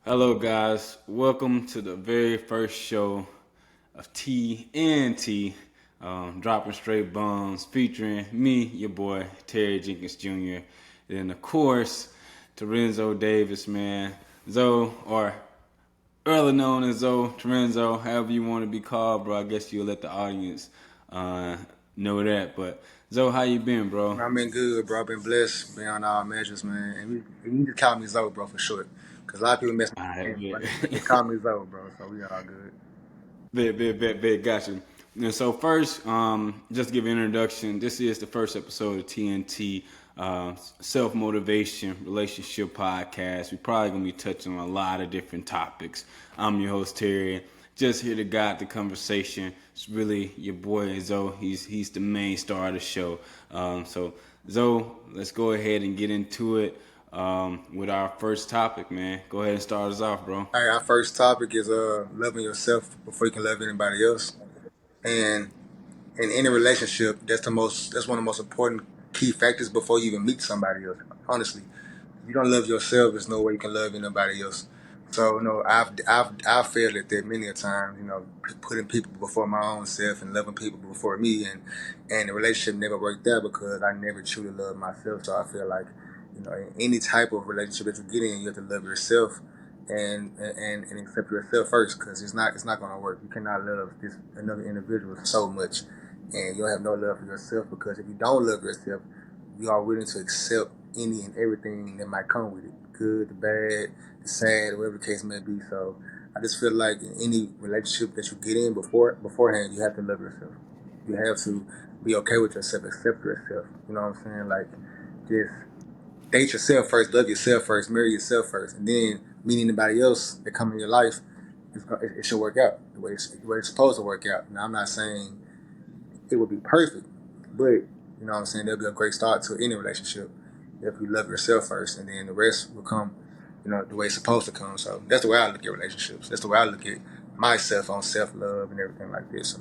Hello, guys. Welcome to the very first show of TNT, Dropping Straight Bombs, featuring me, your boy, Terry Jenkins Jr., and of course, Terenzo Davis, man. Zoe, or early known as Zoe, Terenzo, however you want to be called, bro. I guess you'll let the audience uh, know that. But, Zoe, how you been, bro? I've been good, bro. I've been blessed beyond all measures, man. And you just call me Zoe, bro, for short. Because a lot of people mess All my right, name, but man. they call me Zoe, bro. So we all good. Bet, gotcha. And so first, just to give an introduction, this is the first episode of TNT Self Motivation Relationship Podcast. We're probably gonna be touching on a lot of different topics. I'm your host Terry, just here to guide the conversation. It's really your boy Zoe. He's the main star of the show. So Zoe, let's go ahead and get into it with our first topic, man. Go ahead and start us off, bro. All right, our first topic is loving yourself before you can love anybody else. And in any relationship, that's one of the most important key factors before you even meet somebody else. Honestly, if you don't love yourself, there's no way you can love anybody else. So, I've failed at that many a times. Putting people before my own self and loving people before me, and the relationship never worked out because I never truly loved myself. So I feel like, in any type of relationship that you get in, you have to love yourself and accept yourself first, because it's not going to work. You cannot love this another individual so much, and you'll have no love for yourself, because if you don't love yourself, you are willing to accept any and everything that might come with it, good, the bad, the sad, whatever the case may be. So I just feel like in any relationship that you get in beforehand, you have to love yourself. You have to be okay with yourself, accept yourself. You know what I'm saying? Like, just date yourself first, love yourself first, marry yourself first, and then meet anybody else that come in your life. It should work out the way it's supposed to work out. Now, I'm not saying it would be perfect, but you know what I'm saying, there'll be a great start to any relationship if you love yourself first, and then the rest will come, the way it's supposed to come. So that's the way I look at relationships. That's the way I look at myself, on self love and everything like this. So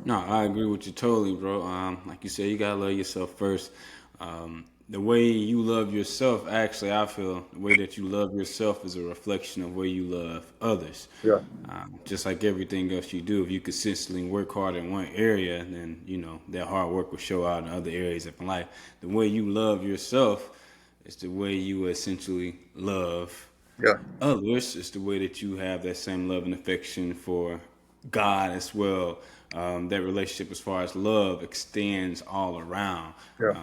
No, I agree with you totally, bro. Like you said, you gotta love yourself first. The way you love yourself, actually, I feel the way that you love yourself is a reflection of where you love others. yeah, Just like everything else you do, if you consistently work hard in one area, then that hard work will show out in other areas of life. The way you love yourself is the way you essentially love yeah, others. It's the way that you have that same love and affection for God as well. That relationship, as far as love, extends all around. yeah,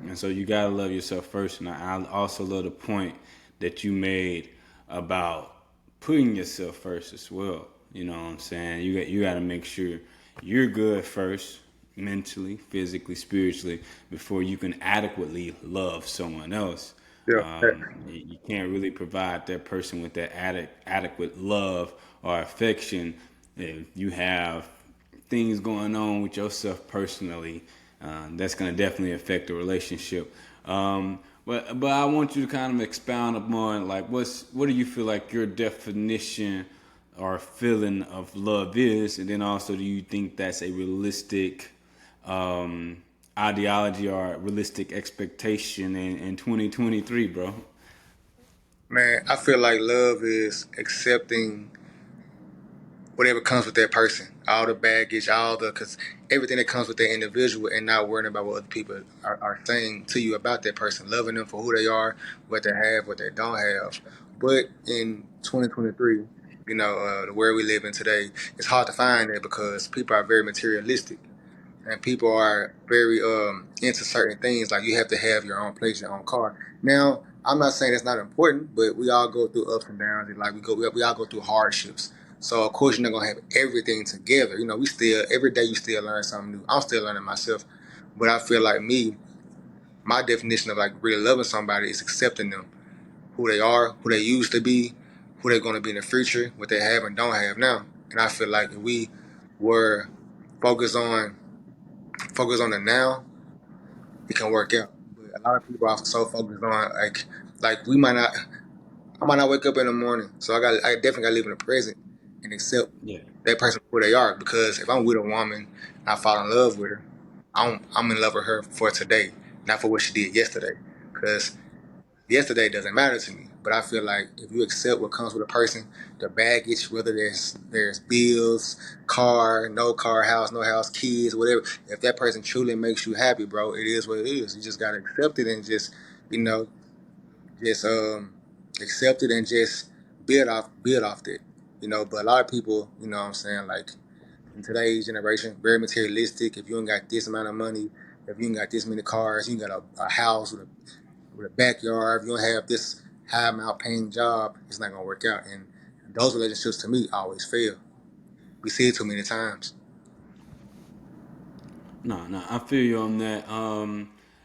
And so you gotta love yourself first. And I also love the point that you made about putting yourself first as well. You know what I'm saying? You got to make sure you're good first, mentally, physically, spiritually, before you can adequately love someone else. yeah. You can't really provide that person with that adequate love or affection if you have things going on with yourself personally. That's going to definitely affect the relationship. But I want you to kind of expound upon, like, what do you feel like your definition or feeling of love is, and then also, do you think that's a realistic ideology or realistic expectation in 2023, bro? Man, I feel like love is accepting whatever comes with that person, all the baggage, because everything that comes with that individual, and not worrying about what other people are saying to you about that person, loving them for who they are, what they have, what they don't have. But in 2023, the world we live in today, it's hard to find that, because people are very materialistic, and people are very into certain things. Like, you have to have your own place, your own car. Now, I'm not saying it's not important, but we all go through ups and downs, and like we all go through hardships. So of course you're not gonna have everything together. We still, every day you still learn something new. I'm still learning myself, but I feel like my definition of like really loving somebody is accepting them, who they are, who they used to be, who they're gonna be in the future, what they have and don't have now. And I feel like if we were focused on the now, it can work out. But a lot of people are so focused on, like we might not. I might not wake up in the morning, so I definitely gotta live in the present and accept Yeah. that person for who they are. Because if I'm with a woman and I fall in love with her, I'm in love with her for today, not for what she did yesterday. Because yesterday doesn't matter to me. But I feel like if you accept what comes with a person, the baggage, whether there's bills, car, no car, house, no house, kids, whatever. If that person truly makes you happy, bro, it is what it is. You just gotta accept it and just, you know, just accept it and just build off that. But a lot of people, what I'm saying, like in today's generation, very materialistic. If you ain't got this amount of money, if you ain't got this many cars, you ain't got a house with a backyard, if you don't have this high amount paying job, it's not gonna work out. And those relationships to me always fail. We see it too many times. No, no, I feel you on that.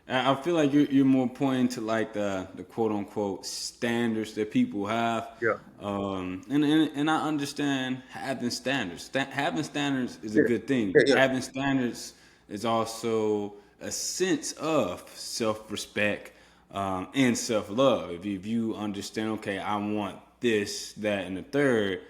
I feel like you're more pointing to like the quote unquote standards that people have. Yeah. And I understand having standards. Having standards is a Yeah. good thing. Yeah. Yeah. Having standards is also a sense of self respect and self love. If you understand, okay, I want this, that, and the third,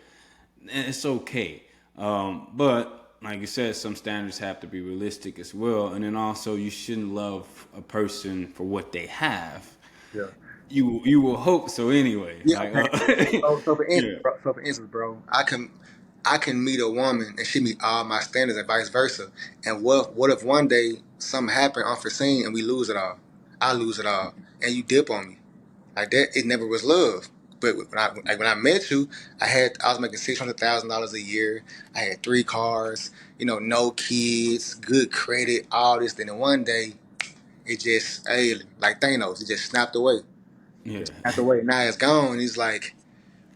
it's okay. But like you said, some standards have to be realistic as well, and then also you shouldn't love a person for what they have. Yeah. You will hope so anyway. Yeah. Like, Okay. So for instance, yeah, bro, I can meet a woman and she meet all my standards and vice versa. And what if one day something happened unforeseen and we lose it all? I lose it all, and you dip on me like that. It never was love. But when I met you, I was making $600,000 a year. I had 3 cars, no kids, good credit, all this. Then one day it just, hey, like Thanos, it just snapped away. yeah, It snapped away. Now it's gone. He's like,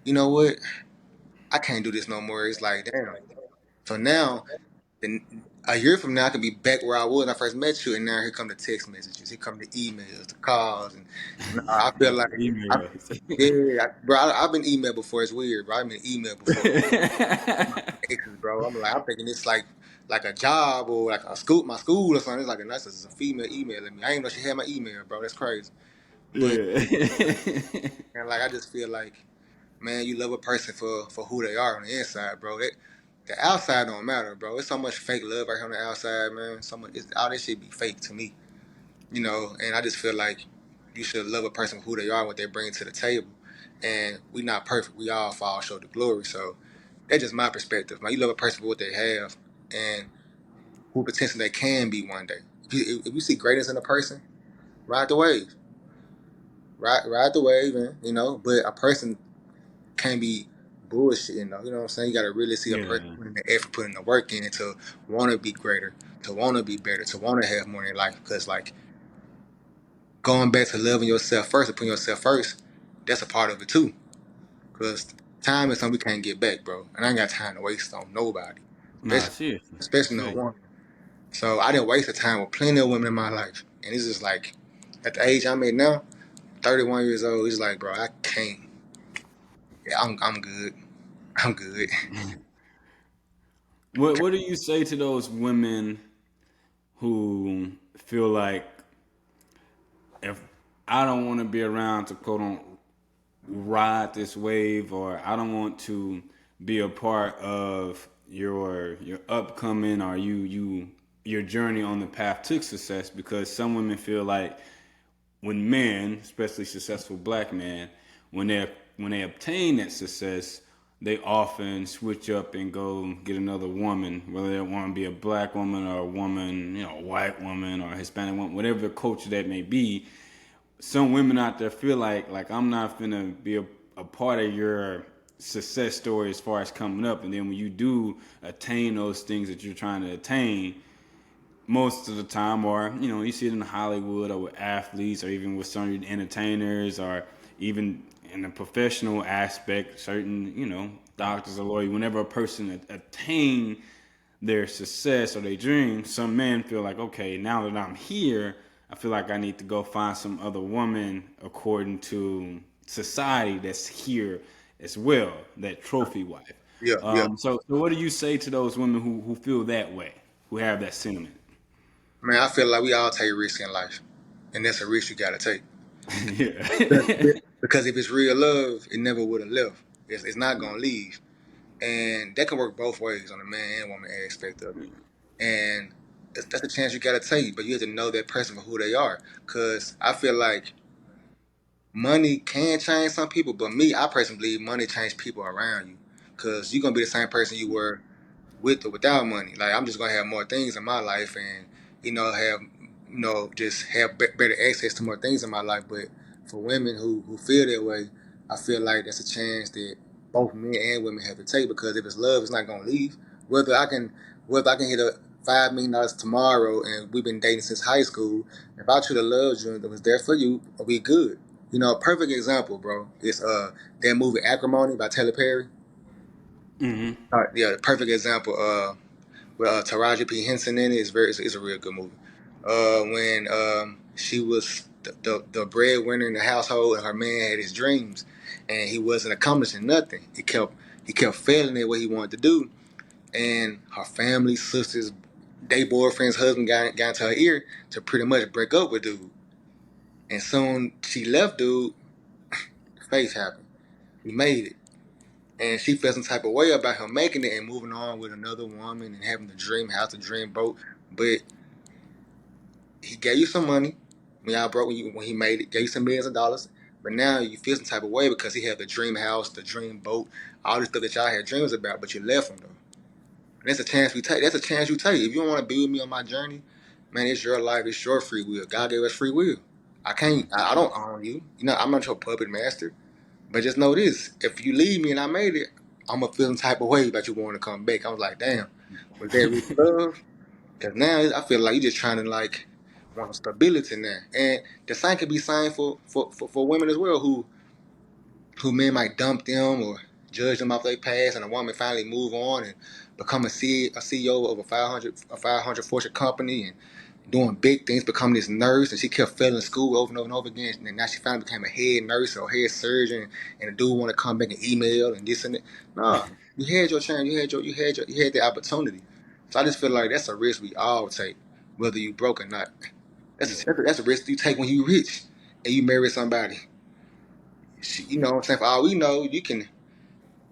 you know what? I can't do this no more. It's like, damn. So now, then a year from now, I could be back where I was when I first met you, and now here come the text messages, here come the emails, the calls, and I feel like, I, emails. yeah, bro, I've been emailed before. It's weird, bro. I've been emailed before. My exes, bro. I'm thinking it's like a job or like my school or something. It's like that's a female emailing me. I didn't know she had my email, bro. That's crazy. But Yeah. and like I just feel like, man, you love a person for who they are on the inside, bro. The outside don't matter, bro. It's so much fake love right here on the outside, man. All this shit be fake to me, And I just feel like you should love a person for who they are, what they bring to the table. And we not perfect. We all fall short of glory. So that's just my perspective, man. You love a person for what they have and who potentially they can be one day. If you see greatness in a person, ride the wave, ride the wave, man. But a person can't be bullshitting though. You know what I'm saying? You gotta really see a person Yeah. putting the effort, putting the work in to want to be greater, to want to be better, to want to have more in life. Because like going back to loving yourself first and putting yourself first, that's a part of it too. Because time is something we can't get back, bro. And I ain't got time to waste on nobody, Nah, especially seriously. especially no Seriously. woman. So I didn't waste the time with plenty of women in my life, and it's just like at the age I'm at now, 31 years old. It's like, bro, I can't. Yeah, I'm good. I'm good. What do you say to those women who feel like if I don't want to be around to quote on ride this wave, or I don't want to be a part of your upcoming or your journey on the path to success, because some women feel like when men, especially successful black men, when they obtain that success, they often switch up and go get another woman, whether they want to be a black woman or a woman, a white woman or a Hispanic woman, whatever the culture that may be. Some women out there feel like I'm not gonna be a part of your success story as far as coming up, and then when you do attain those things that you're trying to attain, most of the time, or you see it in Hollywood or with athletes, or even with some entertainers, or even in the professional aspect, certain doctors or lawyers. Whenever a person attain their success or their dream, some men feel like, okay, now that I'm here, I feel like I need to go find some other woman according to society that's here as well, that trophy wife. Yeah, yeah. So what do you say to those women who feel that way, who have that sentiment? Man, I feel like we all take risks in life, and that's a risk you gotta take. Yeah. Because if it's real love, it never would have left. It's not gonna leave, and that can work both ways on the man and woman aspect of it. And that's a chance you gotta take, but you have to know that person for who they are. Cause I feel like money can change some people, but me, I personally believe money change people around you. Cause you're gonna be the same person you were with or without money. Like I'm just gonna have more things in my life, and have just have better access to more things in my life. But for women who feel that way, I feel like that's a chance that both men and women have to take, because if it's love, it's not gonna leave. Whether I can whether I can hit a $5 million tomorrow, and we've been dating since high school. If I truly loved you and was there for you, we good. A perfect example, bro, is that movie Acrimony by Taylor Perry. Hmm. Yeah, the perfect example. With Taraji P Henson in it, it's a real good movie. When she was the breadwinner in the household, and her man had his dreams, and he wasn't accomplishing nothing. He kept failing at what he wanted to do, and her family, sisters, they boyfriend's husband got into her ear to pretty much break up with dude. And soon she left dude. The face happened. He made it. And she felt some type of way about him making it and moving on with another woman and having the dream house, the dream boat. But he gave you some money when y'all broke, when he made it, gave you some millions of dollars. But now you feel some type of way because he had the dream house, the dream boat, all this stuff that y'all had dreams about, but you left him though. And that's a chance we take. That's a chance you take. If you don't want to be with me on my journey, man, it's your life, it's your free will. God gave us free will. I can't. I don't own you. I'm not your puppet master. But just know this: if you leave me and I made it, I'm gonna feel some type of way about you wanting to come back. I was like, damn, was that really love? Because now I feel like you just trying to like want stability now. And the same could be same for women as well, who men might dump them or judge them off their past, and a woman finally move on and become a CEO of a 500 Fortune company and doing big things, becoming this nurse, and she kept failing school over and over and over again. And now she finally became a head nurse or head surgeon, and the dude want to come back and email and this and that. Nah, you had your chance, you had the opportunity. So I just feel like that's a risk we all take, whether you broke or not. That's a risk you take when you rich and you marry somebody. You know what I'm saying? For all we know, you can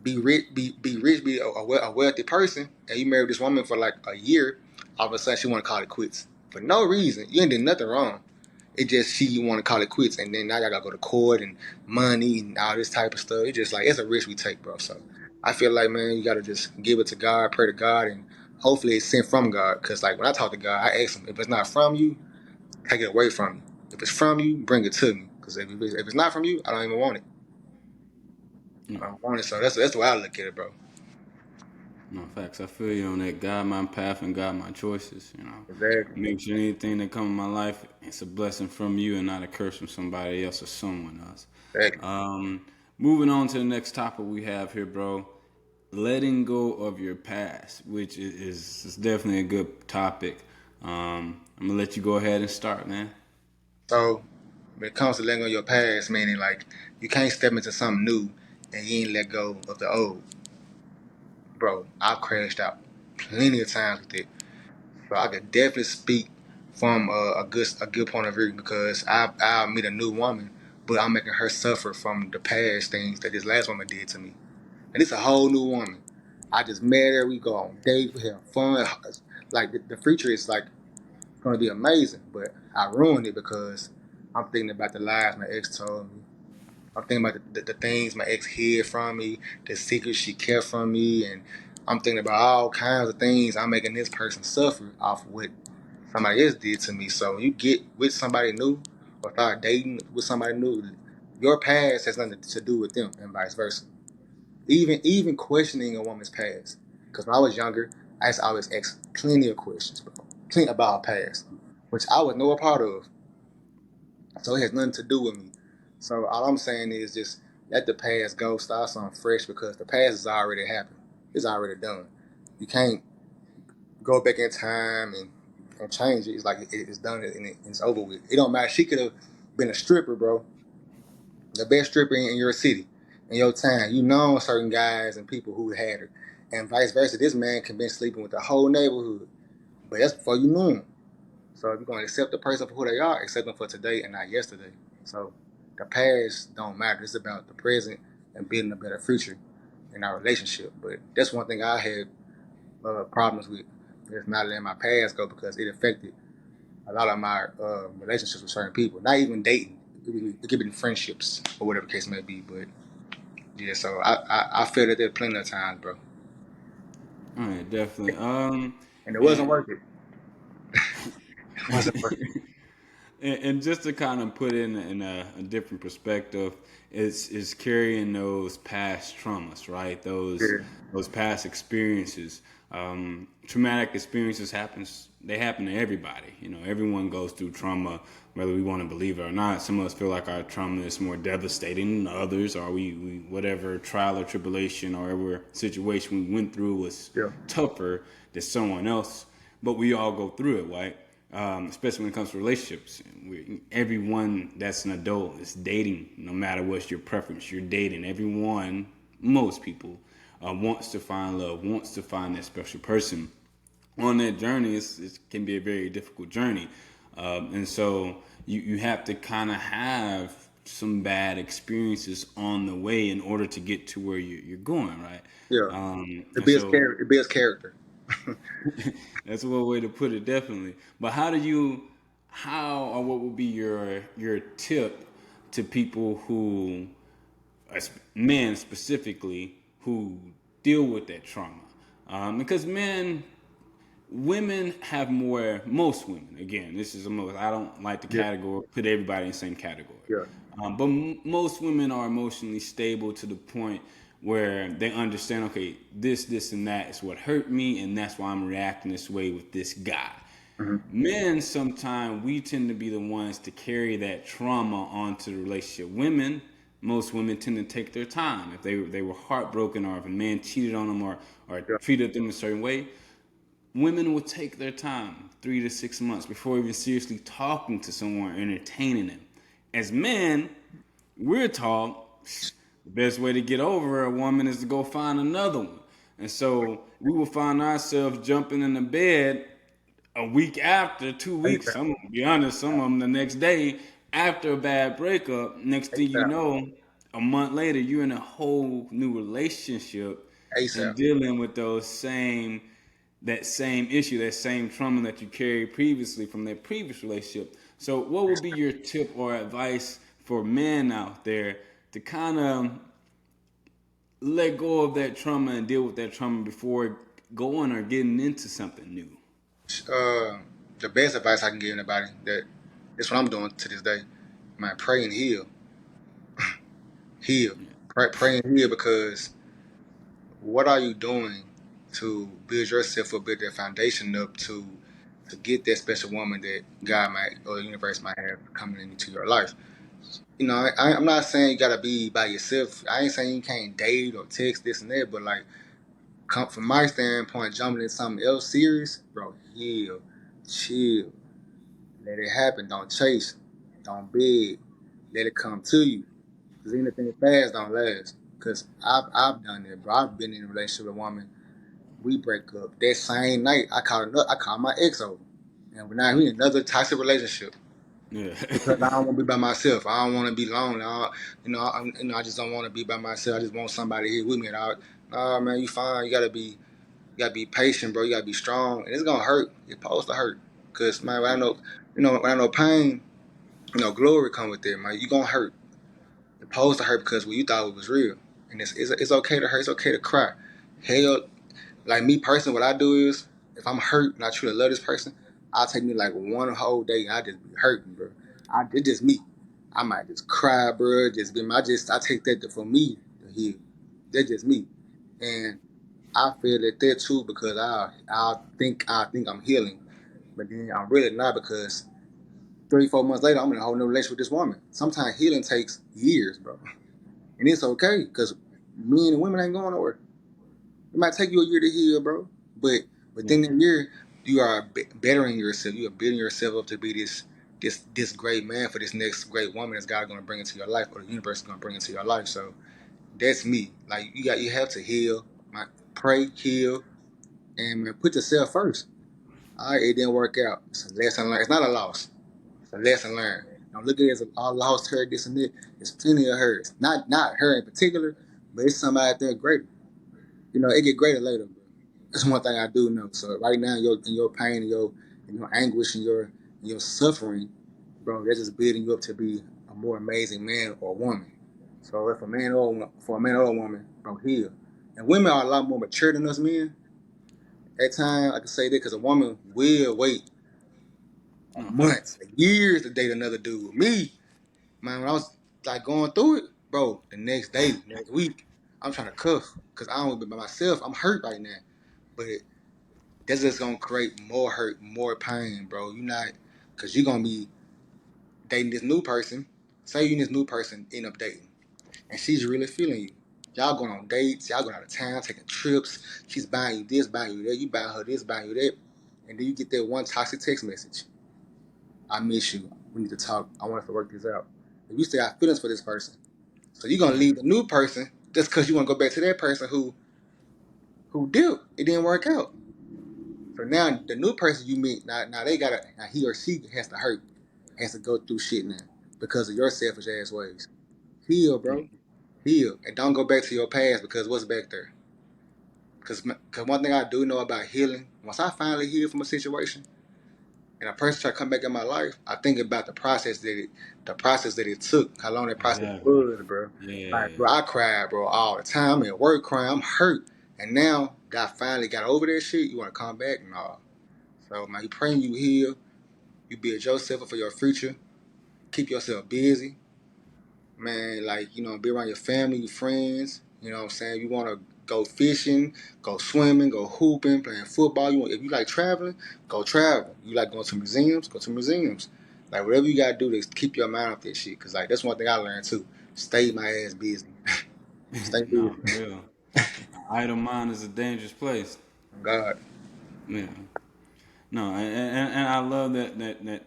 be a wealthy person, and you marry this woman for like a year. All of a sudden, she want to call it quits for no reason. You ain't did nothing wrong. It just she want to call it quits, and then now y'all gotta go to court and money and all this type of stuff. It's just like it's a risk we take, bro. So I feel like, man, you gotta just give it to God, pray to God, and hopefully it's sent from God. Cause like when I talk to God, I ask Him, if it's not from you, take it away from me. If it's from you, bring it to me. Cause if it's not from you, I don't even want it. No, I don't want it. So that's the way I look at it, bro. no facts. I feel you on that. God my path and God my choices. Exactly. Make sure anything that come in my life, it's a blessing from you and not a curse from somebody else or someone else. Exactly. Um, moving on to the next topic we have here, bro. Letting go of your past, which is definitely a good topic. I'm gonna let you go ahead and start, man. So when it comes to letting go of your past, meaning like you can't step into something new and you ain't let go of the old. Bro, I've crashed out plenty of times with it. So I could definitely speak from a good point of view, because I'll meet a new woman, but I'm making her suffer from the past things that this last woman did to me. And it's a whole new woman. I just met her, we go on dates, we have fun. Like the future is like gonna be amazing, but I ruined it because I'm thinking about the lies my ex told me. I'm thinking about the things my ex hid from me, the secrets she kept from me, and I'm thinking about all kinds of things. I'm making this person suffer off of what somebody else did to me. So when you get with somebody new or start dating with somebody new, your past has nothing to do with them, and vice versa. Even questioning a woman's past. Because when I was younger, I used to always ask plenty of questions, bro. Plenty about her past, which I was no part of. So it has nothing to do with me. So all I'm saying is just let the past go, start something fresh, because the past has already happened. It's already done. You can't go back in time and change it. It's like it's done and it's over with. It don't matter. She could have been a stripper, bro. The best stripper in your city, in your town. You know certain guys and people who had her. And vice versa. This man can be sleeping with the whole neighborhood. But that's before you knew him. So if you're going to accept the person for who they are, accept them for today and not yesterday. So the past don't matter. It's about the present and building a better future in our relationship. But that's one thing I had problems with. Is not letting my past go, because it affected a lot of my relationships with certain people. Not even dating. it could be friendships or whatever the case may be. But yeah, so I feel that there's plenty of times, bro, All right, definitely. and it wasn't And worth it. It wasn't worth it. and just to kind of put it in a different perspective, is carrying those past traumas, right? Yeah, Those past experiences. Traumatic experiences they happen to everybody. You know, everyone goes through trauma, whether we want to believe it or not. Some of us feel like our trauma is more devastating than others, or we whatever trial or tribulation or whatever situation we went through was yeah, tougher than someone else. But we all go through it, right? Especially when it comes to relationships. Everyone that's an adult is dating, no matter what's your preference. You're dating. Everyone, most people, wants to find love, wants to find that special person. On that journey, it can be a very difficult journey. And so you have to kind of have some bad experiences on the way in order to get to where you're going, right? yeah. It And builds so character. It builds character. that's one way to put it, definitely. But how or what would be your tip to people who, men specifically, who deal with that trauma? Because women have more. Most women, again, this is a most. I don't like the Yeah, category put everybody in the same category. yeah. But most women are emotionally stable to the point where they understand, okay, this, and that is what hurt me, and that's why I'm reacting this way with this guy. Mm-hmm. Men, sometimes we tend to be the ones to carry that trauma onto the relationship. Most women tend to take their time. If they were heartbroken, or if a man cheated on them, or Yeah. treated them a certain way, women will take their time, 3 to 6 months, before even seriously talking to someone, entertaining them. As men, we're taught the best way to get over a woman is to go find another one. And so we will find ourselves jumping in the bed a week after, 2 weeks. ASAP. Some, to be honest, some of them the next day after a bad breakup. Next thing you ASAP. know, a month later, you're in a whole new relationship and ASAP. dealing with that same issue, that same trauma that you carried previously from that previous relationship. So, what would be your tip or advice for men out there to kind of let go of that trauma and deal with that trauma before going or getting into something new? Uh, the best advice I can give anybody that that's what I'm doing to this day. Man, pray and heal. Heal. Pray and heal because what are you doing to build yourself up, build that foundation up to get that special woman that God might or the universe might have coming into your life? You know, I'm not saying you gotta be by yourself. I ain't saying you can't date or text this and that, but like, come from my standpoint, jumping into something else serious, bro. Heal, chill, let it happen. Don't chase, don't beg, let it come to you. Cause anything fast don't last. Cause I've done it, bro. I've been in a relationship with a woman. We break up that same night. I called my ex over, and now we in another toxic relationship Yeah. because I don't want to be by myself. I don't want to be lonely. I just don't want to be by myself. I just want somebody here with me. Nah, man, you fine. You gotta be patient, bro. You gotta be strong, and it's gonna hurt. It's supposed to hurt, cause man, when I know pain, glory come with it, man. You gonna hurt. It's supposed to hurt because when you thought it was real, and it's okay to hurt. It's okay to cry. Hell, like me personally, what I do is if I'm hurt and I truly love this person, I'll take me like one whole day and I just be hurting, bro. It's just me. I might just cry, bro. I take that for me to heal. That's just me, and I feel that too because I think I'm healing, but then I'm really not because 3 4 months later I'm in a whole new relationship with this woman. Sometimes healing takes years, bro, and it's okay because men and women ain't going nowhere. It might take you a year to heal, bro. But Yeah. within that year, you are bettering yourself. You are building yourself up to be this great man for this next great woman that's God going to bring into your life, or the universe is going to bring into your life. So that's me. Like you have to heal. Pray, heal, and man, put yourself first. All right, it didn't work out. It's a lesson learned. It's not a loss. It's a lesson learned. Don't look at it as all lost her, this and that. There's plenty of hers. Not her in particular, but it's somebody out there greater. It get greater later, bro. That's one thing I do know. So right now, in your pain and your anguish and your suffering, bro, that's just building you up to be a more amazing man or woman. So if for a man or a woman, bro, heal. And women are a lot more mature than us men. At time, I can say that because a woman will wait No months, facts. years to date another dude. Me, man, when I was like going through it, bro, the next day, next week, I'm trying to cuff because I don't be by myself. I'm hurt right now, but that's just gonna create more hurt, more pain, bro. You not because you're gonna be dating this new person. Say you and this new person end up dating, and she's really feeling you. Y'all going on dates, y'all going out of town, taking trips. She's buying you this, buying you that. You buying her this, buying you that, and then you get that one toxic text message. I miss you. We need to talk. I want us to work this out. If you still got feelings for this person, so you're gonna Yeah. leave the new person just because you want to go back to that person who did it didn't work out. So now the new person you meet now they gotta now he or she has to hurt, has to go through shit now because of your selfish ass ways. Heal, bro. Heal, and don't go back to your past because what's back there. Because one thing I do know about healing, once I finally heal from a situation, and a person try to come back in my life, I think about the process that it took, how long that process Exactly. was, bro. Like, Yeah. bro, I cried, bro, all the time. I'm at work crying. I'm hurt, and now that I finally got over that shit, you want to come back? No. So, man, you praying you heal, you build yourself for your future, keep yourself busy, man. Like, be around your family, your friends. You know what I'm saying? You want to go fishing, go swimming, go hooping, playing football. If you like traveling, go travel. You like going to museums, go to museums. Like whatever you gotta do to keep your mind off that shit. Cause like that's one thing I learned too. Stay my ass busy. Stay busy. No, for real. Idle mind is a dangerous place. God. Yeah. No, and I love that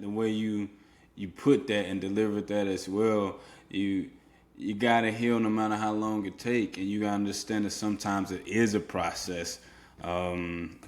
the way you put that and delivered that as well. You gotta heal no matter how long it take, and you gotta understand that sometimes it is a process. Um,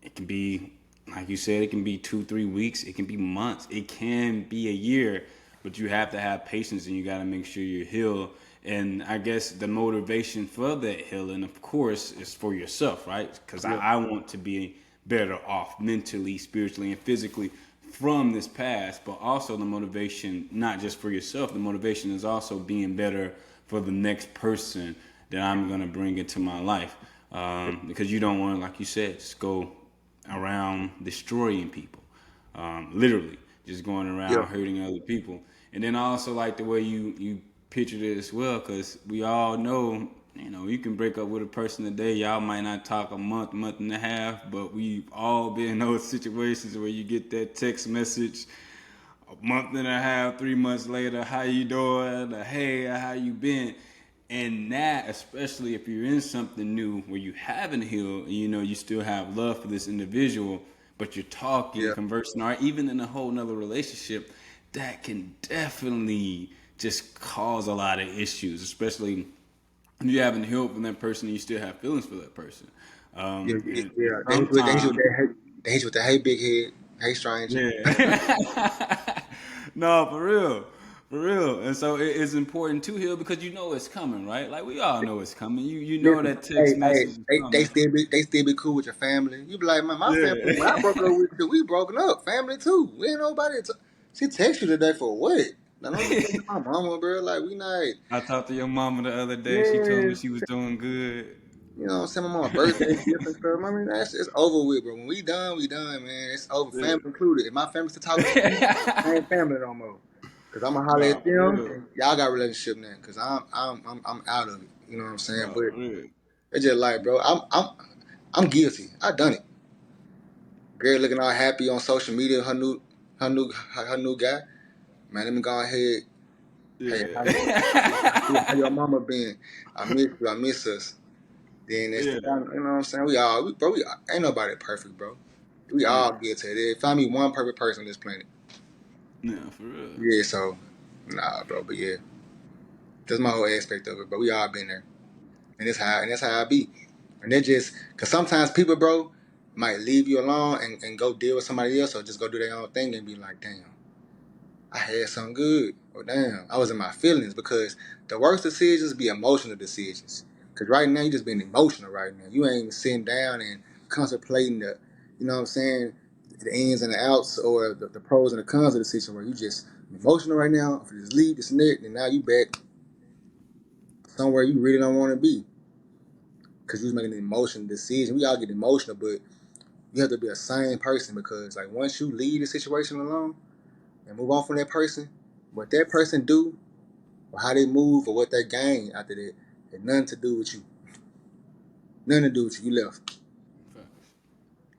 it can be, like you said, it can be 2 3 weeks, it can be months, it can be a year, but you have to have patience and you gotta make sure you're healed. And I guess the motivation for that healing, of course, is for yourself, right? Because Yeah. I want to be better off mentally, spiritually, and physically from this past, but also the motivation, not just for yourself, the motivation is also being better for the next person that I'm going to bring into my life. Because you don't want to, like you said, just go around destroying people, literally, just going Yeah. around hurting other people. And then I also like the way you pictured it as well, because we all know, you can break up with a person today. Y'all might not talk a month and a half, but we've all been in those situations where you get that text message a month and a half, 3 months later, how you doing? Hey, how you been? And that, especially if you're in something new where you haven't healed, and you still have love for this individual, but you're talking, Yeah. conversing, or even in a whole nother relationship, that can definitely just cause a lot of issues, especially if you haven't healed from that person and you still have feelings for that person. Yeah. Yeah. And Yeah. They hit you with sometimes, that hey, they hit you with the hey big head, hey stranger. yeah. No, for real. For real. And so it's important to heal because you know it's coming, right? Like we all know it's coming. You know Listen, that text message is they coming. still be cool with your family. You be like, man, my family. When I Yeah. broke up with you, we broken up, family too. We ain't nobody. She text you today for what? Now don't you text my mama, bro? Like we not. I talked to your mama the other day. She told me Yeah, she was doing good. you know what I'm saying? My mama birthday gift and stuff. I mean, that's it's over with, bro. When we done, man. It's over, Yeah. family included. If my family's still talking to me, I ain't family no more. Cause I'ma holler No, at for them. real. And y'all got a relationship now. Cause I'm out of it. You know what I'm saying? No, But for real. it's just like, bro, I'm guilty. I done it. Girl looking all happy on social media, her new guy. Man, let me go ahead. Hey, how your Yeah. mama been? I miss you. I miss us. Then that's Yeah. the you know what I'm saying. Ain't nobody perfect, bro. We Yeah. all guilty. Find me one perfect person on this planet. Yeah, for real. Yeah, so nah, bro. But yeah, that's my whole aspect of it. But we all been there, and that's how I be. And they just cause sometimes people, bro, might leave you alone and go deal with somebody else or just go do their own thing and be like, damn. I had something good. Oh damn, I was in my feelings because the worst decisions be emotional decisions. Cause right now you just being emotional right now. You ain't even sitting down and contemplating the, you know what I'm saying, the ins and the outs or the pros and the cons of the situation where you just I'm emotional right now. If you just leave this and that, and now you back somewhere you really don't want to be because you was making an emotional decision. We all get emotional, but you have to be a sane person because like once you leave the situation alone and move on from that person, what that person do or how they move or what they gain after that had nothing to do with you. Nothing to do with you. You left.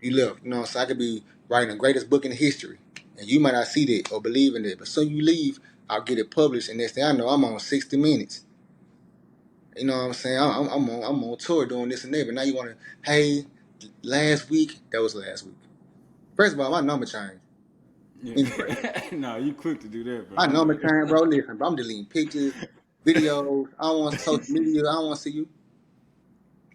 You left. You know, so I could be writing the greatest book in history, and you might not see that or believe in it. But so you leave, I'll get it published, and next thing I know, I'm on 60 Minutes. You know what I'm saying? I'm on tour doing this and that. But now you want to, hey, last week that was last week. First of all, my number changed. Anyway, Yeah. No, you quick to do that, bro. my I know number that. changed, bro. Listen, bro, I'm deleting pictures, videos. I don't want social media. I don't want to see you.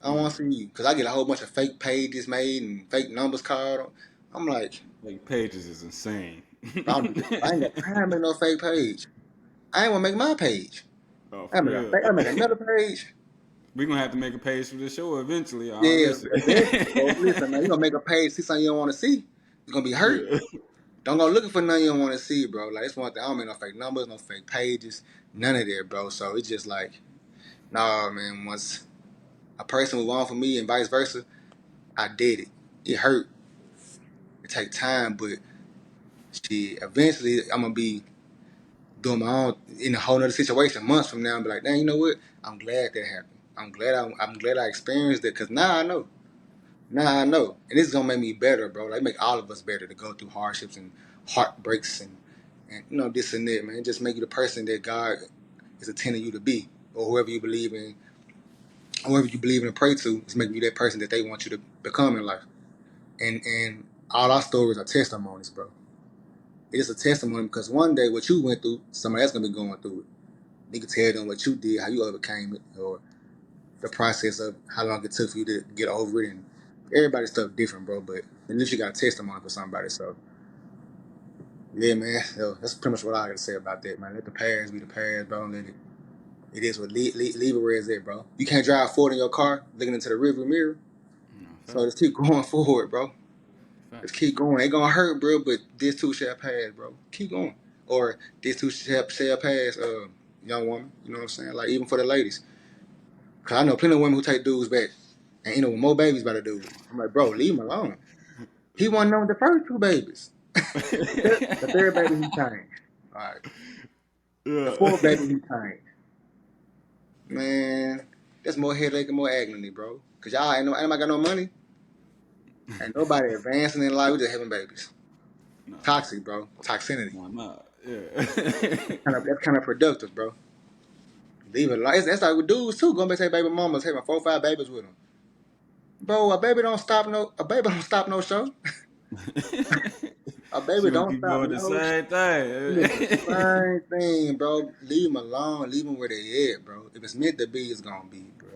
I don't Yeah. want to see you because I get a whole bunch of fake pages made and fake numbers called. I'm like, Like pages is insane. I ain't got time to make no fake page. I ain't want to make my page. Oh, for real. I make another page. We're gonna have to make a page for the show eventually. Oh, Yeah, listen. eventually, bro. Listen, man, you gonna make a page, see something you don't want to see. You're gonna be hurt. Yeah. Don't go looking for nothing you don't want to see, bro. Like, it's one thing. I don't make no fake numbers, no fake pages, none of that, bro. So it's just like, nah, man. Once a person move on from me and vice versa, I did it. It hurt. It take time, but shit, eventually I'm gonna be doing my own in a whole nother situation months from now and be like, dang, you know what? I'm glad that happened. I'm glad I experienced it because now I know. Now I know. And this is gonna make me better, bro. Like make all of us better to go through hardships and heartbreaks and you know, this and that, man. Just make you the person that God is intending you to be. Or whoever you believe in and pray to is making you that person that they want you to become in life. And all our stories are testimonies, bro. It is a testimony because one day what you went through, somebody else gonna be going through it. You can tell them what you did, how you overcame it, or the process of how long it took for you to get over it. And everybody's stuff different, bro. But at least you got a testimony for somebody. So yeah, man. So that's pretty much what I got to say about that, man. Let the past be the past, bro. Let it. It is what leave it where it's at, bro. You can't drive forward in your car looking into the rearview mirror. No, So just keep going forward, bro. Just keep going. Ain't gonna hurt, bro. But this too shall pass, bro. Keep going. Or this too shall pass, young woman. You know what I'm saying? Like even for the ladies. Cause I know plenty of women who take dudes back, and you know with more babies by the dude. I'm like, bro, leave him alone. He wasn't on the first two babies. The third baby he changed. All right. The fourth Yeah. baby he changed. Man, that's more headache and more agony, bro. Cause y'all ain't nobody got no money. Ain't nobody advancing in life. We just having babies. No, Toxic, bro. Toxicity. no, I'm not. Yeah. That's kind of productive, bro. Leave it alone. That's like with dudes too. Going back to their baby mamas having 4 or 5 babies with them. Bro, a baby don't stop no show. A She baby gonna don't keep stop doing the no. same Listen, thing. same thing, bro. Leave them alone. Leave them where they at, bro. If it's meant to be, it's gonna be, bro.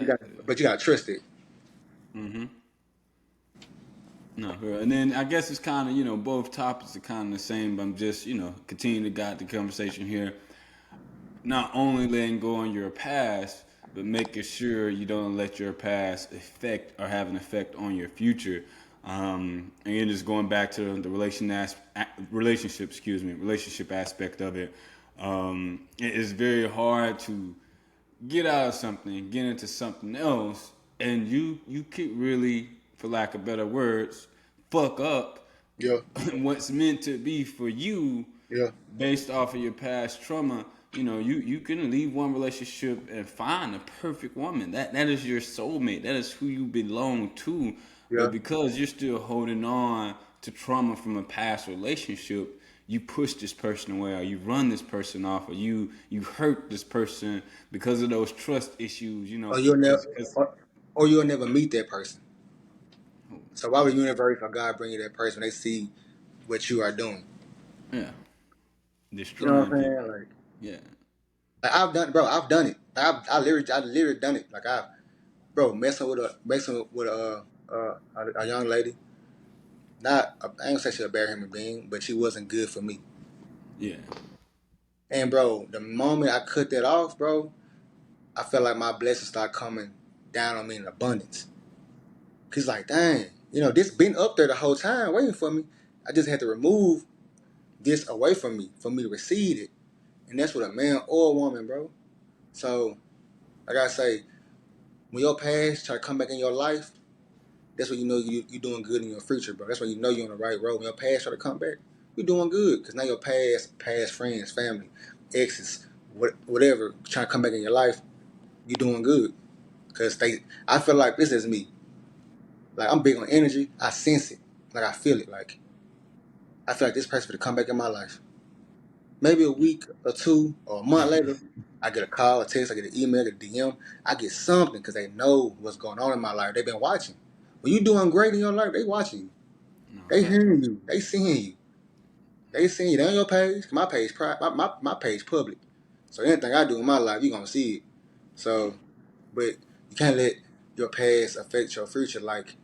Exactly. But you gotta trust it. Mm-hmm. No, for real. And then I guess it's kind of both topics are kind of the same, but I'm just continue to guide the conversation here. Not only letting go on your past, but making sure you don't let your past affect or have an effect on your future. And just going back to the relationship aspect of it. It is very hard to get out of something, get into something else, and you could really, for lack of better words, fuck up Yeah, what's meant to be for you yeah. based off of your past trauma. You can leave one relationship and find a perfect woman. That is your soulmate. That is who you belong to. Yeah. But because you're still holding on to trauma from a past relationship, you push this person away, or you run this person off, or you hurt this person because of those trust issues. Or you'll never, Because or you'll never meet that person. So why would the universe or God bring you that person when they see what you are doing? yeah, You know what destroying I'm people. saying? Like, Yeah, I've done, bro. I've done it. I literally done it. Like bro, messing with a young lady. Not, I ain't gonna say she's a bad human being, but she wasn't good for me. yeah, And bro, the moment I cut that off, bro, I felt like my blessings start coming down on me in abundance. Cause like, dang, this been up there the whole time waiting for me. I just had to remove this away from me for me to receive it. And that's what a man or a woman, bro. So, like I say, when your past try to come back in your life, that's when you know you doing good in your future, bro. That's when you know you're on the right road. When your past try to come back, you're doing good. Because now your past friends, family, exes, whatever, trying to come back in your life, you're doing good. Because I feel like this is me. Like, I'm big on energy. I sense it. Like, I feel it. Like, I feel like this person to come back in my life. Maybe a week or two or a month later, I get a call, a text, I get an email, I get a DM. I get something because they know what's going on in my life. They've been watching. When you doing great in your life, they watching you. No They fact. hearing you. They seeing you. They seeing you. They on your page. My page, my page public. So anything I do in my life, you gonna see it. So, but you can't let your past affect your future. Like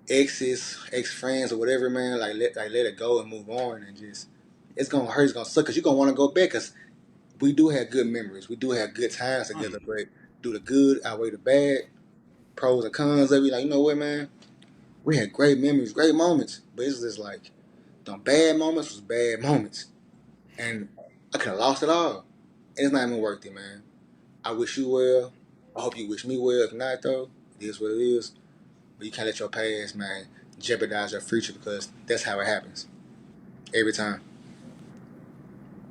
exes, ex friends, or whatever, man. Let it go and move on, and just it's gonna hurt. It's gonna suck because you gonna want to go back. Because we do have good memories. We do have good times together. But do the good outweigh the bad, pros and cons of it. Like, you know what, man? We had great memories, great moments. But it's just like the bad moments was bad moments, and I could have lost it all. And it's not even worth it, man. I wish you well. I hope you wish me well. If not, though, it is what it is. But you can't let your past, man, jeopardize your future because that's how it happens every time.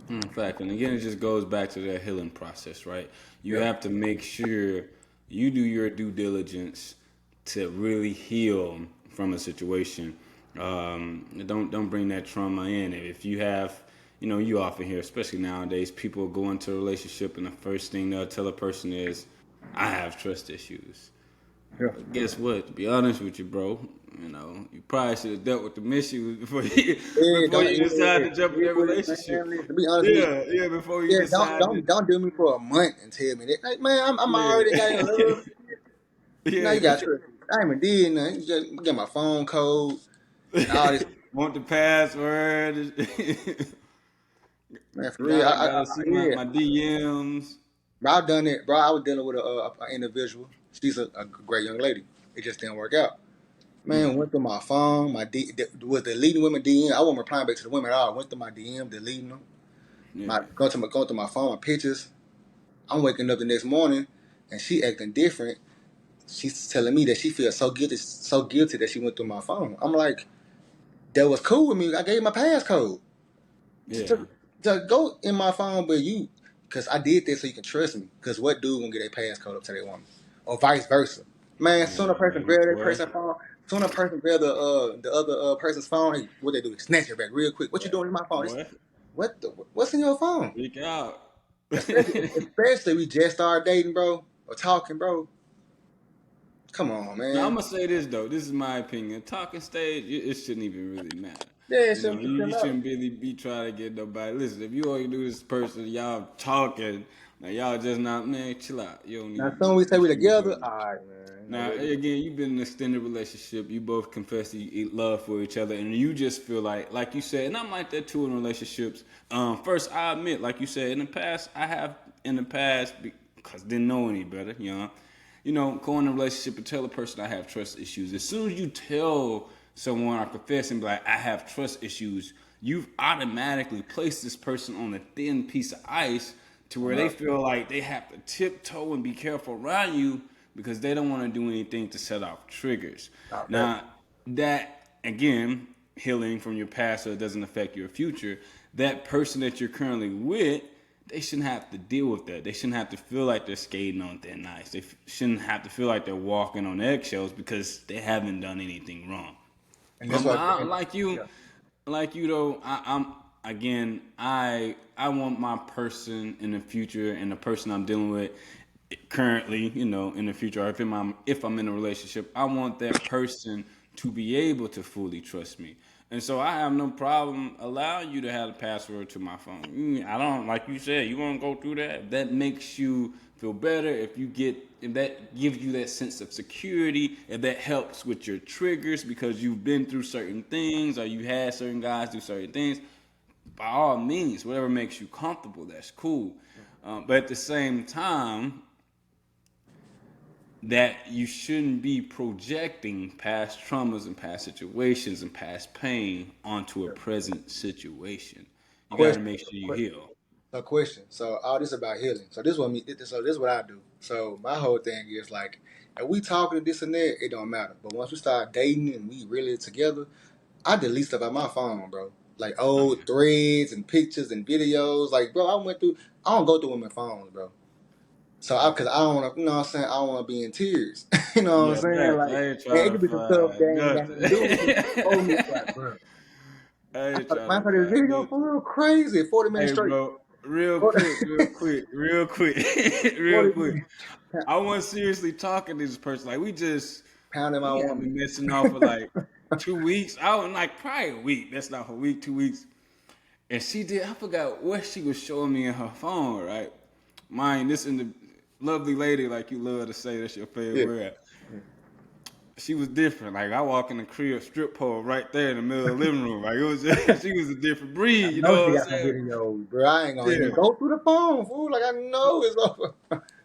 In fact, and again, it just goes back to that healing process, right? You Yeah. have to make sure you do your due diligence to really heal from a situation. Don't bring that trauma in. If you have, you often hear, especially nowadays, people go into a relationship and the first thing they'll tell a person is, "I have trust issues." Yeah. But guess what? To be honest with you, bro, you probably should have dealt with the issues before Yeah, before you decide yeah, to jump in that relationship. man. To be honest with Yeah, yeah. Before you yeah, don't decide don't to, don't do me for a month and tell me that. Like, man, I'm already got in yeah, love. Now yeah. you got trust. I ain't even did nothing. You just get my phone code and all this. Want the password? Man, for real. Gotta see Yeah, my DMs. bro, I've done it, bro. I was dealing with a individual. She's a great young lady. It just didn't work out. Man, went through my phone, was deleting women DM. I wasn't replying back to the women at all. Went through my DM, deleting them. Yeah, Going through my phone, my pictures. I'm waking up the next morning, and she acting different. She's telling me that she feels so guilty that she went through my phone. I'm like, that was cool with me. I gave my passcode. Just yeah, to go in my phone, but because I did this so you can trust me. Because what dude gonna get a passcode up to their woman, or vice versa? Man, yeah, soon a person man, grab that boy. person phone. Soon a person grab the other person's phone. Hey, what they do? They snatch it back real quick. What you doing in my phone? Boy, What's in your phone? freak out. Especially we just started dating, bro, or talking, bro. Come on, Now I'm man. gonna say this though. This is my opinion. Talking stage, it shouldn't even really matter. Yeah, You know, shouldn't you, be you matter. shouldn't really be trying to get nobody. Listen, if you all you do is person, y'all talking, now y'all just not, man, chill out. You don't need Now, to soon be. we say You we shouldn't be together. doing that. All right, man. You know Now, what? again, you've been in an extended relationship. You both confess love for each other, and you just feel like you said, and I'm like that too in relationships. First, I admit, like you said, in the past, because didn't know any better, go in a relationship and tell a person I have trust issues. As soon as you tell someone or confess and be like, I have trust issues, you've automatically placed this person on a thin piece of ice to where they feel like they have to tiptoe and be careful around you because they don't want to do anything to set off triggers. Okay. Now, that, again, healing from your past so it doesn't affect your future, that person that you're currently with, they shouldn't have to deal with that. They shouldn't have to feel like they're skating on thin ice. They shouldn't have to feel like they're walking on eggshells because they haven't done anything wrong. And that's what. Yeah. Like you though, I'm again. I want my person in the future and the person I'm dealing with currently, in the future, or if I'm in a relationship, I want that person to be able to fully trust me. And so I have no problem allowing you to have the password to my phone. I don't, like you said, you want to go through that. If that makes you feel better, if that gives you that sense of security, if that helps with your triggers because you've been through certain things or you had certain guys do certain things, by all means, whatever makes you comfortable, that's cool. But at the same time, that you shouldn't be projecting past traumas and past situations and past pain onto a present situation. You got to Question. make sure you heal. So question. So all this about healing. So this what me. So this what I do. So my whole thing is like, if we talking this and that, it don't matter. But once we start dating and we really together, I delete stuff out my phone, bro. Like old threads and pictures and videos. Like, bro, I don't go through women's phones, bro. So cause I don't want to, you know what I'm saying? I don't want to be in tears. You know what I'm Yeah, saying? facts. Like, I ain't and it trying to could be some stuff that find ain't got nothing to do with me. Oh, me, nothing. like, bro. I ain't trying Man, to for this find video nothing. for real crazy. 40 minutes Hey, straight. bro, real 40, quick, real quick, real quick, real 40 quick. minutes. I wasn't seriously talking to this person. Like Pounding my we had woman. been messing off for like 2 weeks. I was like probably a week. That's not a week, 2 weeks. And she did. I forgot what she was showing me in her phone. Right, mine. This and the lovely lady, like you love to say, that's your favorite Yeah. word. She was different. Like I walk in the crib, strip pole right there in the middle of the living room. Like it was, just, she was a different I breed. You know know she what I'm got some saying? videos, bro. I ain't gonna even Yeah. go through the phone, fool. Like, I know it's over.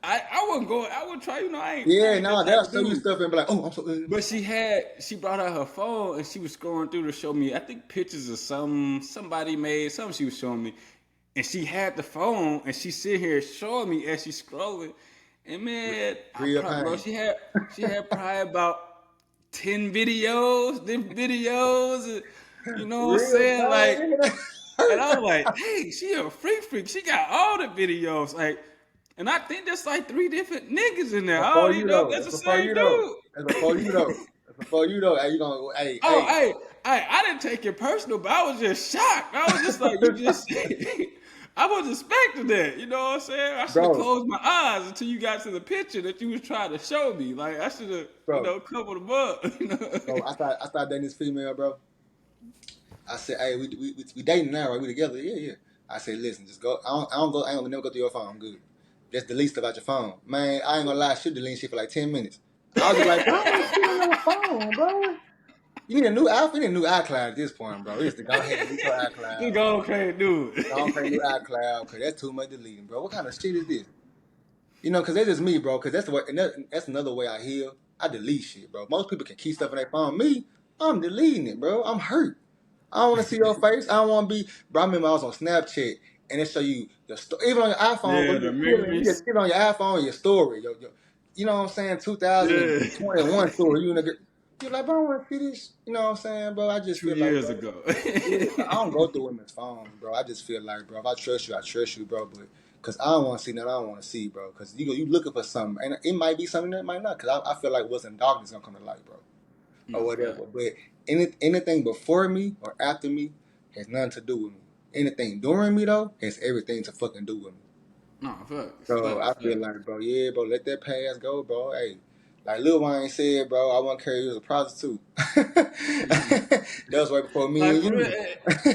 I wouldn't go. I would try. You know, I Yeah, ain't that nah, type they'll of show you dude. stuff and be like, oh, I'm so. But she brought out her phone and she was scrolling through to show me. I think pictures of somebody made something she was showing me, and she had the phone and she sit here showing me as she's scrolling. And man, Real bro, pain. she had probably about 10 videos, different videos. You know what I'm Real saying? Like, pain. and I was like, hey, she a freak. She got all the videos. Like, and I think there's like 3 different niggas in there. I Before don't you even know if though. that's That's the before same you though. That's before you dude. though. That's before you though. Hey, you gonna Oh, hey. I didn't take it personal, but I was just shocked. I was just like, you just, I was expecting that. You know what I'm saying? I should have Bro, closed my eyes until you got to the picture that you was trying to show me. Like, I should have, bro, covered them up. You know? bro. I started dating this female, bro. I said, hey, we dating now, right? We together? Yeah, yeah. I said, listen, just go. I don't go. I ain't gonna never go through your phone. I'm good. Just delete stuff out your phone, man. I ain't gonna lie. She delete shit for like 10 minutes. I was just like, bro, I don't want shit on your phone, bro. You need a new outfit, you need a new iCloud at this point, bro. You just go ahead and delete your You iCloud. go, okay, Don't create a new dude. iCloud because that's too much deleting, bro. What kind of shit is this? You know, because that's just me, bro. Because that's the way, and that's another way I heal. I delete shit, bro. Most people can keep stuff in their phone. Me, I'm deleting it, bro. I'm hurt. I don't want to see your face. I don't want to be. Bro, I remember I was on Snapchat and it show you your story. Even on your iPhone, bro, Yeah, you the just chilling. You memories. just sit on your iPhone, your story, you know what I'm saying? Yeah. 2021 story. You and the girl. You're like, bro, I want to see this. You know what I'm saying, bro? I just Two feel like, years bro. ago. Yeah, I don't go through women's phones, bro. I just feel like, bro, if I trust you, bro. But because I don't want to see nothing I don't want to see, bro. Because you looking for something, and it might be something that might not. Because I feel like what's in darkness gonna come to light, bro, or No, fact. whatever. But anything before me or after me has nothing to do with me. Anything during me though has everything to fucking do with me. No, facts, So I facts, feel facts. like, bro, yeah, bro, let that past go, bro. Hey, like Lil Wayne said, bro, I wouldn't care if you was a prostitute. That was right before me Like and for real, you.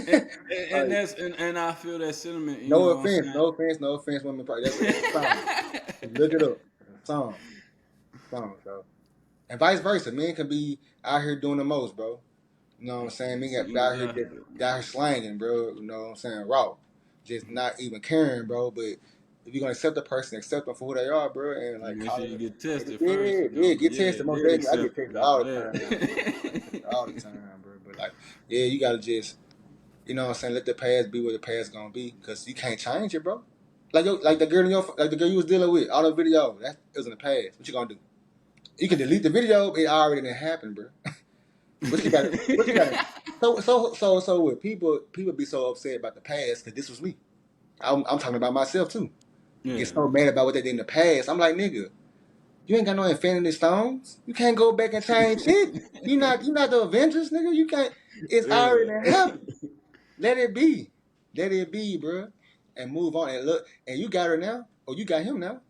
and Like, and I feel that sentiment. You no know what offense, I'm no offense, no offense, women. That's a song. saying? Look it up. It's a song. So, and vice versa, men can be out here doing the most, bro. You know what I'm saying? Men got out here just Exactly. out here slanging, bro. You know what I'm saying? Raw, just not even caring, bro. But if you're gonna accept a person, accept them for who they are, bro, and like Make call sure you it. get tested first, Yeah, you know. yeah, But get yeah, tested. Most then definitely, I get accept tested it all after the time, bro. that. All the time, bro. But like, yeah, you gotta just, you know what I'm saying? Let the past be what the past gonna be, cause you can't change it, bro. Like the girl in your, like the girl you was dealing with, all the video, that it was in the past. What you gonna do? You can delete the video, it already didn't happen, bro. What you got? What you got? So with people be so upset about the past because this was me. I'm talking about myself too. Yeah. Get so mad about what they did in the past. I'm like, nigga, you ain't got no Infinity Stones. You can't go back and change shit. You not the Avengers, nigga. You can't. It's already Yeah. happened. Let it be. Let it be, bro. And move on and look. And you got her now, or you got him now.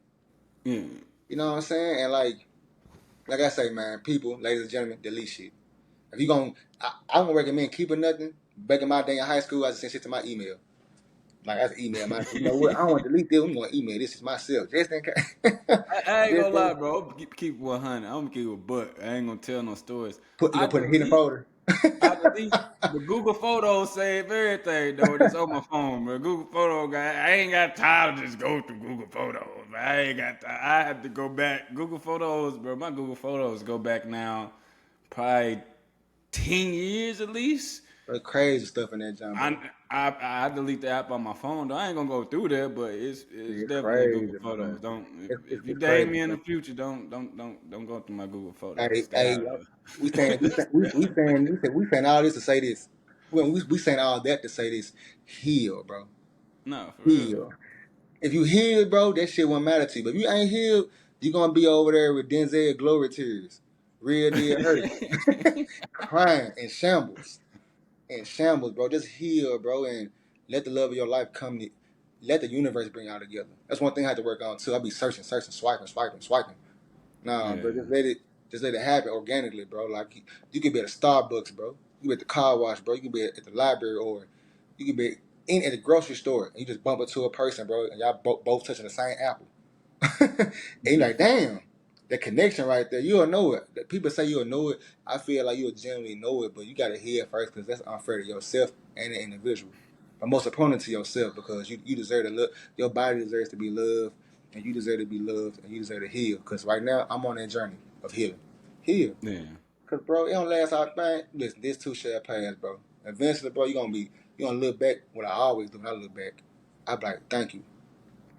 Yeah. You know what I'm saying? And like I say, man, people, ladies and gentlemen, delete shit. If you gonna, I don't recommend keeping nothing. Back in my day in high school, I just sent shit to my email. Like I just email my, you know what? I don't want to delete this. I'm gonna email this is myself, just in case. I ain't Just gonna in, lie, bro. Keep 100. I'm gonna keep it a buck. I ain't gonna tell no stories. you I gonna put a hidden delete. folder. I delete, but Google Photos save everything though. It's on my phone, bro. Google Photo guy, I ain't got time to just go through Google Photos. I ain't got time. I have to go back. Google Photos, bro. My Google Photos go back now, probably 10 years at least. But crazy stuff in that jump, bro. I delete the app on my phone though. I ain't gonna go through there, but it's Yeah, definitely Google crazy, man. Photos. Don't if you It's date crazy, me in bro. the future, don't go through my Google Photos. Hey, Stay hey, out yo, of we saying all this to say this. We saying all that to say this. Heal, bro. No, for real. Heal. If you heal, bro, that shit won't matter to you. But if you ain't healed, you gonna be over there with Denzel glory tears, real deal hurt, crying in shambles, bro. Just heal, bro, and let the love of your life come. Let the universe bring y'all together. That's one thing I had to work on too. I be searching, swiping. Nah, Yeah. bro, just let it happen organically, bro. Like you could be at a Starbucks, bro. You be at the car wash, bro. You can be at the library, or you can be in at the grocery store, and you just bump into a person, bro, and y'all both touching the same apple. And you're like, damn, the connection right there. You'll know it. The people say you'll know it. I feel like you'll generally know it, but you gotta hear it first because that's unfair to yourself and the individual. But most important to yourself because you deserve to love. Your body deserves to be loved, and you deserve to be loved, and you deserve to heal. Because right now I'm on that journey of healing. Heal. Yeah. Cause bro, it don't last out, man. Listen, this too shall pass, bro. Eventually, bro, you gonna look back. What I always do when I look back, I be like, thank you.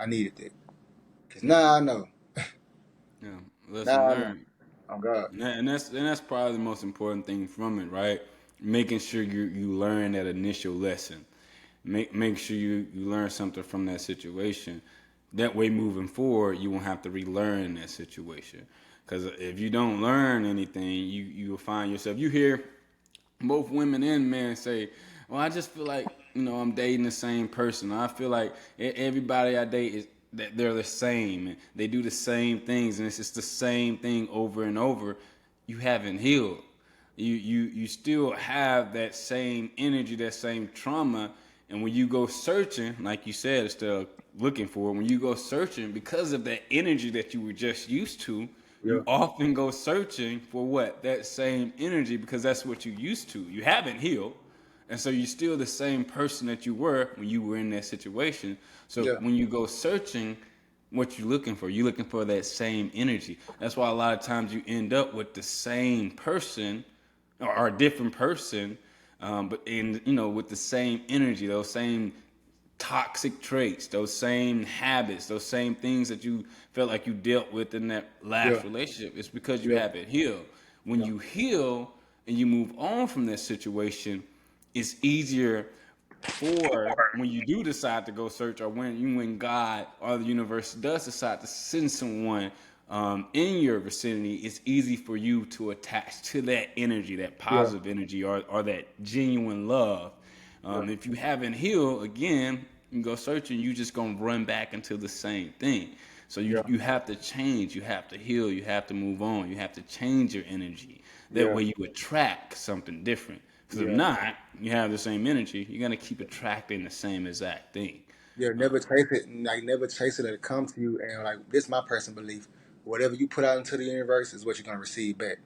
I needed that. Cause Yeah. now I know. Yeah. Lesson Now I know. learned. Oh God. And that's probably the most important thing from it, right? Making sure you learn that initial lesson. Make sure you learn something from that situation. That way, moving forward, you won't have to relearn that situation. Because if you don't learn anything, you will find yourself. You hear both women and men say, "Well, I just feel like I'm dating the same person. I feel like everybody I date is that they're the same. And they do the same things, and it's just the same thing over and over." You haven't healed. You still have that same energy, that same trauma, and when you go searching, like you said, instead of looking for it, when you go searching because of that energy that you were just used to, Yeah. you often go searching for what? That same energy because that's what you used to. You haven't healed. And so you're still the same person that you were when you were in that situation. So Yeah. when you go searching, what you're looking for, you're looking for that same energy. That's why a lot of times you end up with the same person or a different person, but with the same energy, those same toxic traits, those same habits, those same things that you felt like you dealt with in that Yeah. last relationship. It's because you Yeah. haven't healed. When Yeah. you heal and you move on from that situation, it's easier for when you do decide to go search, or when God or the universe does decide to send someone in your vicinity, it's easy for you to attach to that energy, that Yeah. positive energy, or that genuine love. Yeah. If you haven't healed, again, you go searching, you just gonna run back into the same thing. So Yeah. you have to change, you have to heal, you have to move on, you have to change your energy. That Yeah. way you attract something different. Because if Yeah. not, you have the same energy, you're gonna keep attracting the same exact thing. Yeah. Never chase it. Like never chase it. Let it come to you. And like this, is my personal belief. Whatever you put out into the universe is what you're gonna receive back.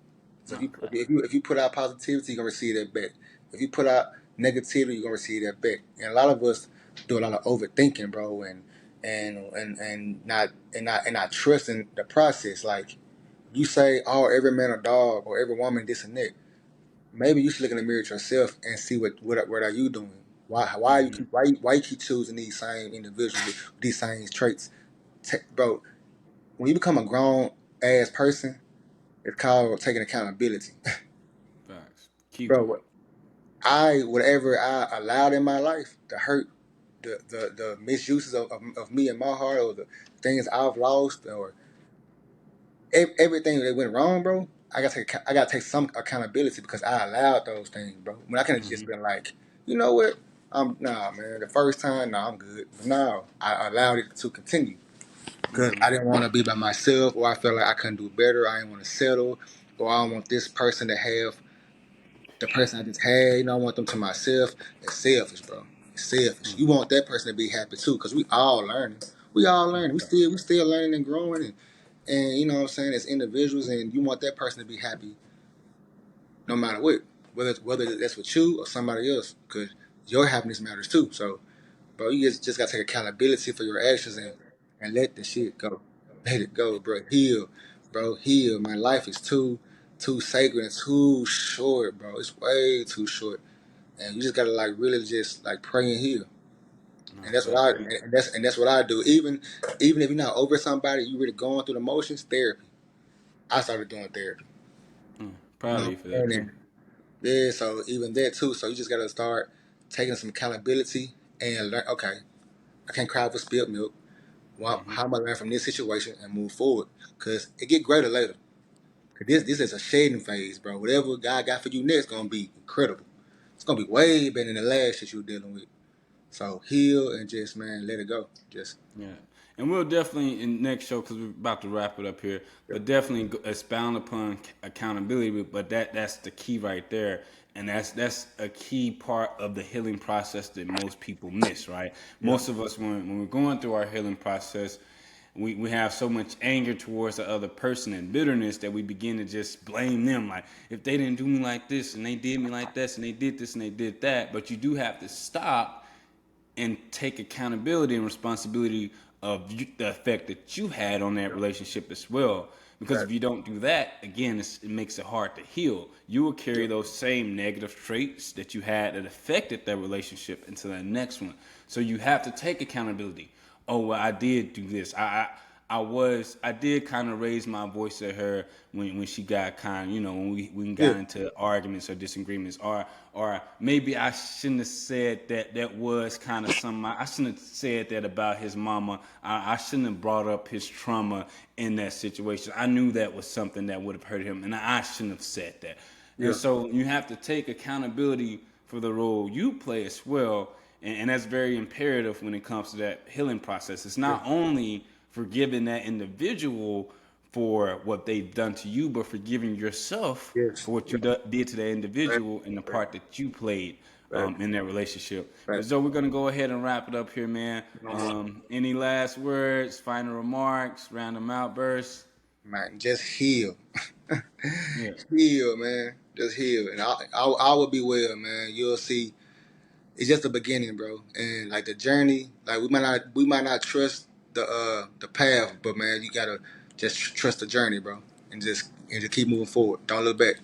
So No, if you put out positivity, you're gonna receive that back. If you put out negativity, you're gonna receive that back. And a lot of us do a lot of overthinking, bro, and not trusting the process. Like you say, oh, every man a dog or every woman this and that. Maybe you should look in the mirror at yourself and see what are you doing. Why you keep choosing these same individuals with these same traits, bro? When you become a grown ass person, it's called taking accountability, facts. Keep bro. going. Whatever I allowed in my life, the hurt, the misuses of me and my heart, or the things I've lost, or everything that went wrong, bro. I gotta take some accountability because I allowed those things, bro. When I could have just Hmm. been like, you know what? Nah, man. The first time, nah, I'm good. But no, I allowed it to continue because Hmm. I didn't want to be by myself, or I felt like I couldn't do better. I didn't want to settle, or I don't want this person to have the person I just had. I want them to myself. It's selfish, bro. It's selfish. You Hmm. want that person to be happy too, because we all learning. We all learning. We still learning and growing, and you know what I'm saying, as individuals, and you want that person to be happy no matter what. whether that's with you or somebody else, because your happiness matters too. So, bro, you just gotta take accountability for your actions and let the shit go. Let it go, bro. Heal, bro. Heal. My life is too sacred and too short, bro. It's way too short, and you just gotta like really just like pray and heal. No, And that's what facts. that's what I do. Even if you're not over somebody, you really going through the motions. Therapy. I started doing therapy. You Proud of know, you for that and too. then, yeah, so even that too. So you just gotta start taking some accountability and learn. Okay, I can't cry for spilled milk. Well, Hmm. how am I learn from this situation and move forward? Cause it get greater later. Cause this is a shading phase, bro. Whatever God got for you next gonna be incredible. It's gonna be way better than the last shit you were dealing with. So heal and just man, let it go. Just Yeah, and we'll definitely in next show because we're about to wrap it up here, but definitely expound upon accountability. But that's the key right there, and that's a key part of the healing process that most people miss. Right, yeah, most of us when we're going through our healing process, we have so much anger towards the other person and bitterness that we begin to just blame them. Like if they didn't do me like this and they did me like this and they did this and they did that, but you do have to stop and take accountability and responsibility of the effect that you had on that relationship as well. Because right. if you don't do that, again, it makes it hard to heal. You will carry Yeah, those same negative traits that you had that affected that relationship into the next one. So you have to take accountability. Oh, well, I did do this. I did kind of raise my voice at her when she got kind of, when we yeah, got into arguments or disagreements, or maybe I shouldn't have said that was kind of something. I shouldn't have said that about his mama. I shouldn't have brought up his trauma in that situation. I knew that was something that would have hurt him, and I shouldn't have said that. And yeah, so you have to take accountability for the role you play as well. And that's very imperative when it comes to that healing process. It's yeah, not only forgiving that individual for what they've done to you, but forgiving yourself yes, for what you did to that right, individual and the right, part that you played right, in that relationship. right. But so we're gonna go ahead and wrap it up here, man. Any last words, final remarks, random outbursts? Man, just heal. Yeah. Heal, man. Just heal, and I will be well, man. You'll see. It's just the beginning, bro. And like the journey, like we might not trust the path, but man, you gotta just trust the journey, bro, and just keep moving forward. Don't look back.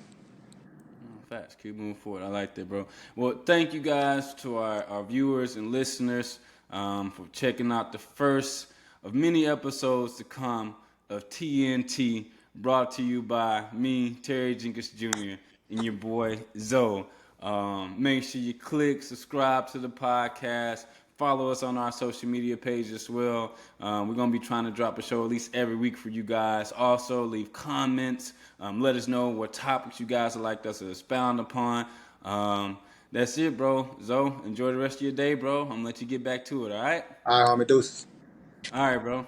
Facts. Keep moving forward. I like that, bro. Well, thank you guys to our viewers and listeners for checking out the first of many episodes to come of TNT, brought to you by me, Terry Jenkins Jr., and your boy Zoe. Make sure you click, subscribe to the podcast. Follow us on our social media page as well. We're going to be trying to drop a show at least every week for you guys. Also, leave comments. Let us know what topics you guys would like us to expound upon. That's it, bro. Zoe, enjoy the rest of your day, bro. I'm going to let you get back to it, all right? All right, homie, deuces. All right, bro.